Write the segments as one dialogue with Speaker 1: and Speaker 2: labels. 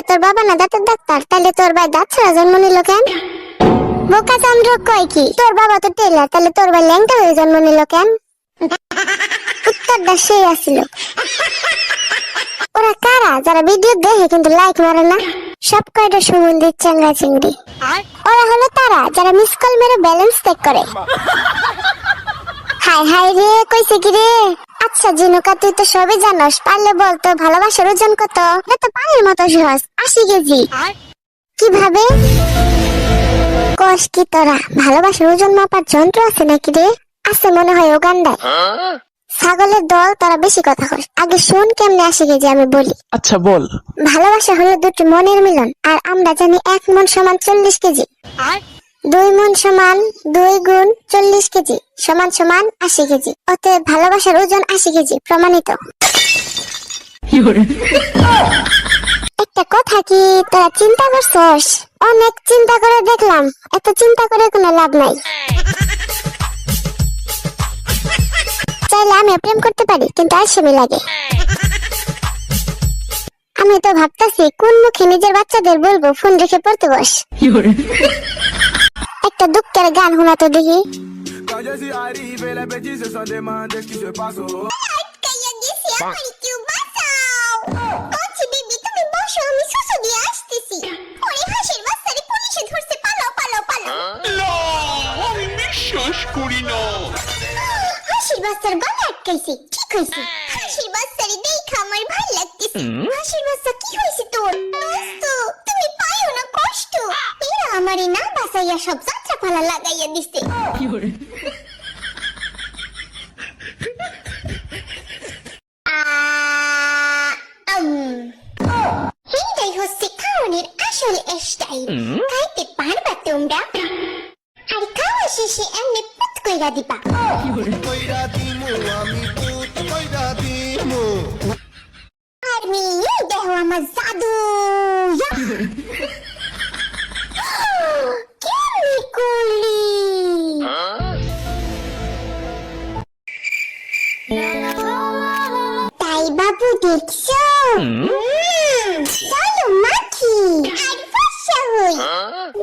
Speaker 1: তোর বাবা না দাঁতের ডাক্তার, তাহলে তোর ভাই দাঁত ছাড়া জন্ম নিল কেন? বোকা চন্দ্র কয় কি তোর বাবা তো টেলার, তাহলে তোর ভাই ল্যাংটা হয়ে জন্ম নিল কেন? উত্তরটা সেই আসিল। ওরা কারা যারা ভিডিও দেখে কিন্তু লাইক মারে না? সব কয়টা সুমন্দির চাঙ্গা চিংড়ি। ওরা হলো তারা যারা মিস কল মেরে ব্যালেন্স চেক করে। হাই হাই রে, কইছে কি রে? আচ্ছা জিনুকা, তুই তো সবই জানোস, পারলে বল তো ভালোবাসার ওজন কত? এটা তো পানির মতো সহজ, 80 কেজি। কিভাবে কস কি তোরা? ভালোবাসার ওজন মাপার যন্ত্র আছে নাকি রে? আছে মনে হয় উগান্ডায়। ছাগলের দল, তোরা বেশি কথা কস। আগে শুন কেমনে 80 কেজি আমি বলি।
Speaker 2: আচ্ছা বল।
Speaker 1: ভালোবাসা হলো দুটি মনের মিলন, আর আমরা জানি 1 মন সমান 40 কেজি। 2 মন সমান 2 গুণ 40 কেজি সমান সমান 80 কেজি। অতএব ভালোবাসার ওজন 80 কেজি, প্রমাণিত। একটা কথা কি তোরা চিন্তা করছস? অনেক চিন্তা করে দেখলাম, এত চিন্তা করে কোনো লাভ নাই। চাইলে আমি প্রেম করতে পারি, কিন্তু আলসেমি লাগে। আমি তো ভাবতাছি কোন মুখে নিজের বাচ্চাদের বলবো ফোন রেখে পড়তে বস। একটা দুঃখের গান শোনাতো দেখি। হাসির বাচ্চার গলা আটকাইছে, ঠিক হয়েছে। হাসির বাচ্চারে দেখা আমার ভাল লাগতেছে। হাসির বাচ্চা কি হয়েছে তোর? দোস্ত তুমি পাইও না কষ্ট? এরা আমারে না বাঁচাইয়া সব যাত্রা পালা লাগাইয়া দিছে। এইটাই হচ্ছে খাওয়ানোর আসল স্টাইল। খাইতে পারবা তোমরা? আর খাওয়া শেষে এমনি পুত কইরা দিবা। আর মেয়ে দেখো আমার জাদু। কেমনি করলি? তাই বাবু দেখছো? চলো মাখি আর ফর্সা হই।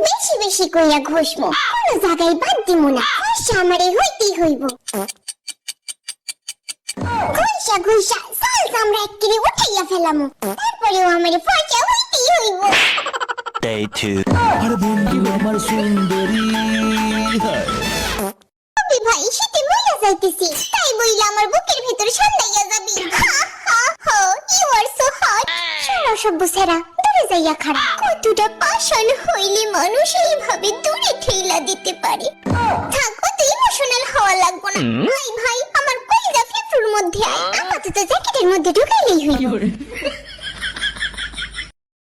Speaker 1: বেশি বেশি কইয়া ঘষমো, কোনো জায়গায় বাদ দিমু না। ফর্সা আমারে হইতেই হইব। ঘষা ঘষা সাল আমরা একেবারে উঠাইয়া ফেলামু, তারপরেও আমারে ফর্সা হইতেই হইব।
Speaker 3: Day 2. আর বন্ধু আমার সুন্দরী
Speaker 1: ভাই শীতে মইলা যাইতেছি, তাই বইলা আমার বুকের ভিতর সান্দাইয়া যাবি। You are so hot. শোনো সভ্য সেরা, দূরে যাইয়া খাড়া। কতটা পাষাণ হইলে মানুষ এইভাবে দূরে ঠেলা দিতে পারে? থাকো তো ইমোশনাল হওয়া লাগবো না। ভাই ভাই আমার কলিজা ফিফুর মধ্যে আয়, আপাতত জ্যাকেটের মধ্যে ঢুকাইলেই হইল।